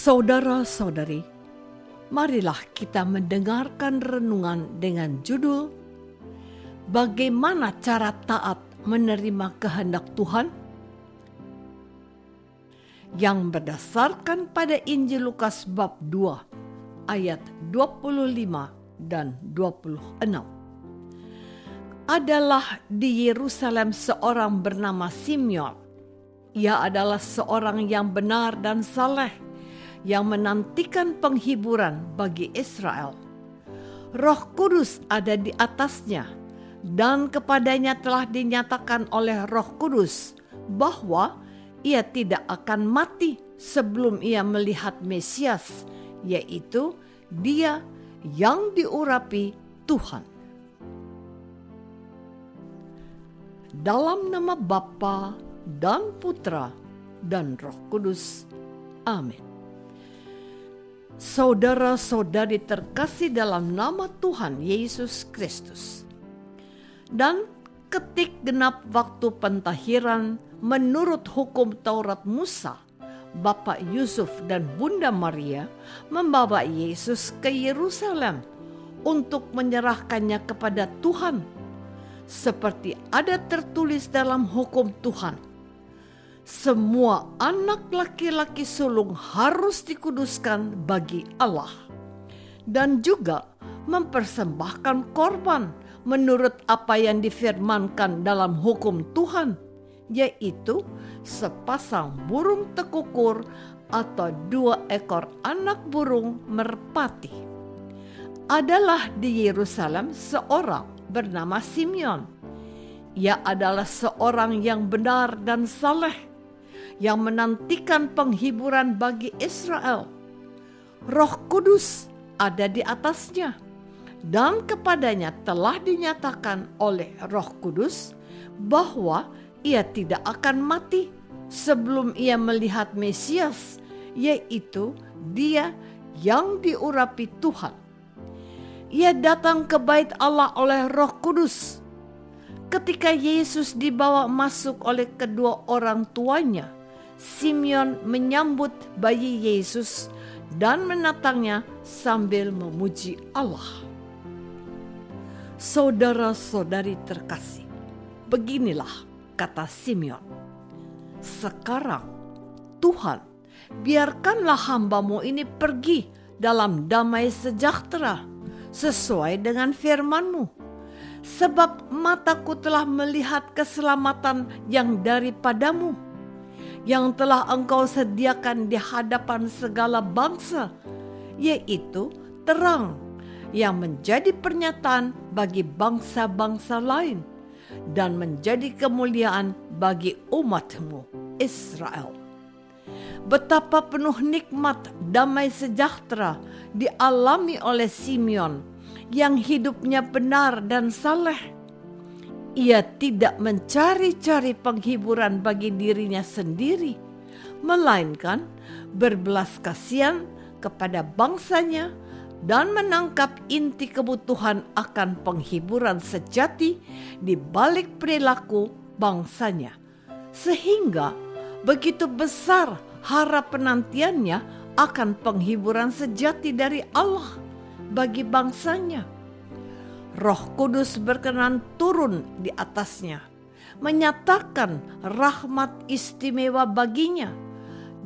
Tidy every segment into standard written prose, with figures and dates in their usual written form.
Saudara-saudari, marilah kita mendengarkan renungan dengan judul Bagaimana Cara Taat Menerima Kehendak Tuhan? Yang berdasarkan pada Injil Lukas bab 2 ayat 25 dan 26. Adalah di Yerusalem seorang bernama Simeon. Ia adalah seorang yang benar dan saleh, yang menantikan penghiburan bagi Israel. Roh Kudus ada di atasnya, dan kepadanya telah dinyatakan oleh Roh Kudus bahwa ia tidak akan mati sebelum ia melihat Mesias, yaitu Dia yang diurapi Tuhan. Dalam nama Bapa dan Putra dan Roh Kudus. Amin. Saudara-saudari terkasih dalam nama Tuhan Yesus Kristus. Dan ketik genap waktu pentahiran menurut hukum Taurat Musa, Bapak Yusuf dan Bunda Maria membawa Yesus ke Yerusalem untuk menyerahkannya kepada Tuhan, seperti ada tertulis dalam hukum Tuhan. Semua anak laki-laki sulung harus dikuduskan bagi Allah, dan juga mempersembahkan korban menurut apa yang difirmankan dalam hukum Tuhan, yaitu sepasang burung tekukur atau 2 ekor anak burung merpati. Adalah di Yerusalem seorang bernama Simeon. Ia adalah seorang yang benar dan saleh, yang menantikan penghiburan bagi Israel. Roh Kudus ada di atasnya, dan kepadanya telah dinyatakan oleh Roh Kudus bahwa ia tidak akan mati sebelum ia melihat Mesias, yaitu Dia yang diurapi Tuhan. Ia datang ke bait Allah oleh Roh Kudus. Ketika Yesus dibawa masuk oleh kedua orang tuanya, Simeon menyambut bayi Yesus dan menatangnya sambil memuji Allah. Saudara-saudari terkasih, beginilah kata Simeon. Sekarang, Tuhan, biarkanlah hamba-Mu ini pergi dalam damai sejahtera sesuai dengan firman-Mu. Sebab mataku telah melihat keselamatan yang daripada-Mu, yang telah Engkau sediakan di hadapan segala bangsa, yaitu terang yang menjadi pernyataan bagi bangsa-bangsa lain dan menjadi kemuliaan bagi umat-Mu Israel. Betapa penuh nikmat damai sejahtera dialami oleh Simeon yang hidupnya benar dan saleh. Ia tidak mencari-cari penghiburan bagi dirinya sendiri, melainkan berbelas kasihan kepada bangsanya dan menangkap inti kebutuhan akan penghiburan sejati di balik perilaku bangsanya. Sehingga begitu besar harap penantiannya akan penghiburan sejati dari Allah bagi bangsanya. Roh Kudus berkenan turun di atasnya, menyatakan rahmat istimewa baginya,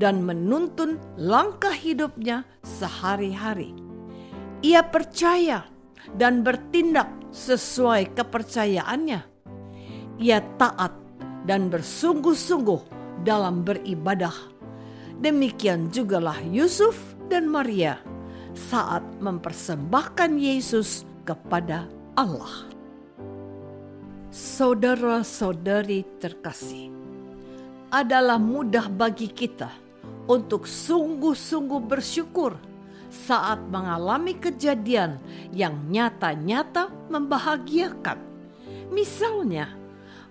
dan menuntun langkah hidupnya sehari-hari. Ia percaya dan bertindak sesuai kepercayaannya. Ia taat dan bersungguh-sungguh dalam beribadah. Demikian jugalah Yusuf dan Maria saat mempersembahkan Yesus kepada Allah. Saudara-saudari terkasih, adalah mudah bagi kita untuk sungguh-sungguh bersyukur saat mengalami kejadian yang nyata-nyata membahagiakan. Misalnya,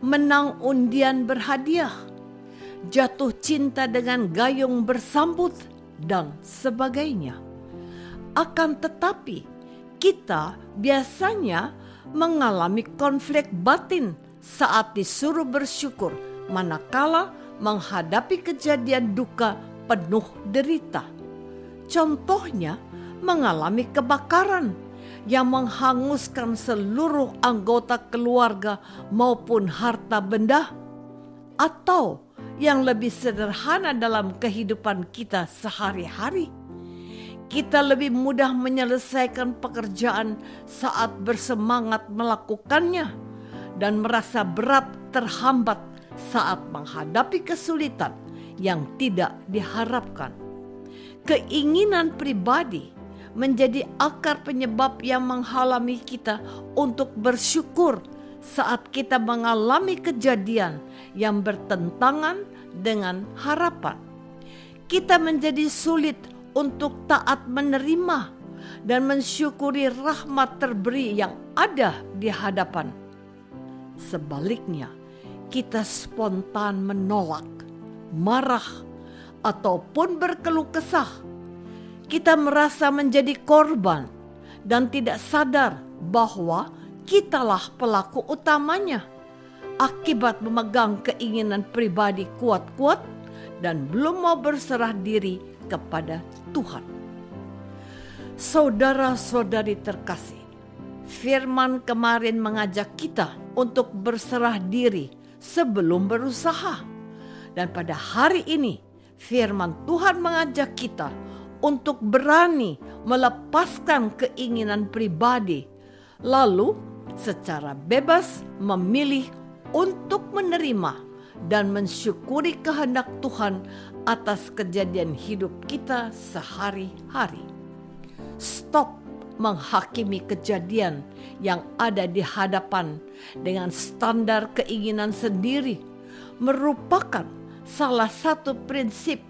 menang undian berhadiah, jatuh cinta dengan gayung bersambut, dan sebagainya. Akan tetapi, kita biasanya mengalami konflik batin saat disuruh bersyukur manakala menghadapi kejadian duka penuh derita. Contohnya, mengalami kebakaran yang menghanguskan seluruh anggota keluarga maupun harta benda, atau yang lebih sederhana dalam kehidupan kita sehari-hari. Kita lebih mudah menyelesaikan pekerjaan saat bersemangat melakukannya dan merasa berat terhambat saat menghadapi kesulitan yang tidak diharapkan. Keinginan pribadi menjadi akar penyebab yang menghalangi kita untuk bersyukur saat kita mengalami kejadian yang bertentangan dengan harapan. Kita menjadi sulit untuk taat menerima dan mensyukuri rahmat terberi yang ada di hadapan. Sebaliknya, kita spontan menolak, marah, ataupun berkeluh kesah. Kita merasa menjadi korban dan tidak sadar bahwa kitalah pelaku utamanya akibat memegang keinginan pribadi kuat-kuat dan belum mau berserah diri kepada Tuhan. Saudara-saudari terkasih, firman kemarin mengajak kita untuk berserah diri sebelum berusaha. Dan pada hari ini, firman Tuhan mengajak kita untuk berani melepaskan keinginan pribadi, lalu secara bebas memilih untuk menerima dan mensyukuri kehendak Tuhan atas kejadian hidup kita sehari-hari. Stop menghakimi kejadian yang ada di hadapan dengan standar keinginan sendiri merupakan salah satu prinsip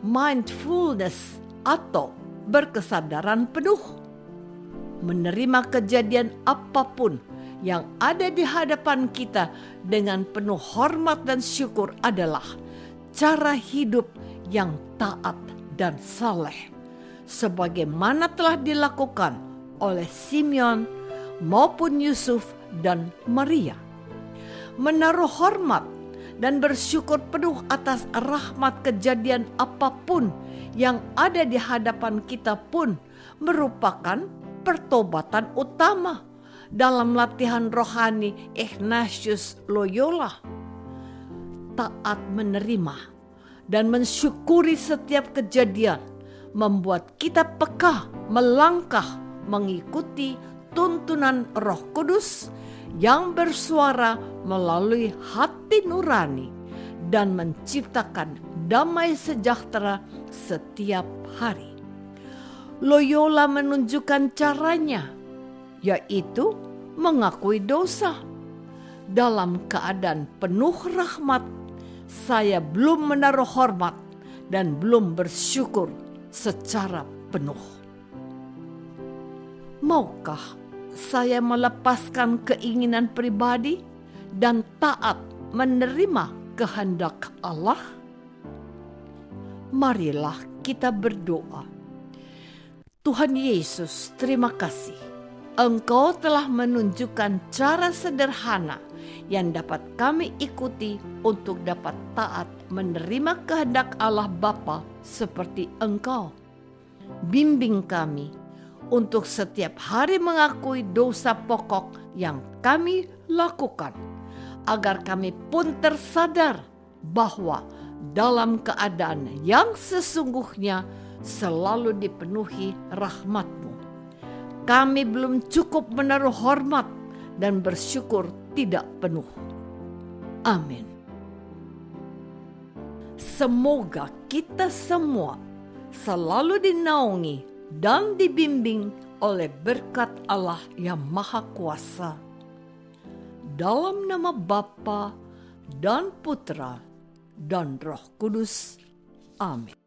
mindfulness atau berkesadaran penuh. Menerima kejadian apapun yang ada di hadapan kita dengan penuh hormat dan syukur adalah cara hidup yang taat dan saleh, sebagaimana telah dilakukan oleh Simeon maupun Yusuf dan Maria. Menaruh hormat dan bersyukur penuh atas rahmat kejadian apapun yang ada di hadapan kita pun merupakan pertobatan utama dalam latihan rohani Ignatius Loyola. Taat menerima dan mensyukuri setiap kejadian membuat kita peka melangkah mengikuti tuntunan Roh Kudus yang bersuara melalui hati nurani dan menciptakan damai sejahtera setiap hari. Loyola menunjukkan caranya, yaitu mengakui dosa. Dalam keadaan penuh rahmat, saya belum menaruh hormat dan belum bersyukur secara penuh. Maukah saya melepaskan keinginan pribadi dan taat menerima kehendak Allah? Marilah kita berdoa. Tuhan Yesus, terima kasih. Engkau telah menunjukkan cara sederhana yang dapat kami ikuti untuk dapat taat menerima kehendak Allah Bapa seperti Engkau. Bimbing kami untuk setiap hari mengakui dosa pokok yang kami lakukan, agar kami pun tersadar bahwa dalam keadaan yang sesungguhnya selalu dipenuhi rahmat-Mu. Kami belum cukup menaruh hormat dan bersyukur tidak penuh. Amin. Semoga kita semua selalu dinaungi dan dibimbing oleh berkat Allah yang Maha Kuasa. Dalam nama Bapa dan Putra dan Roh Kudus. Amin.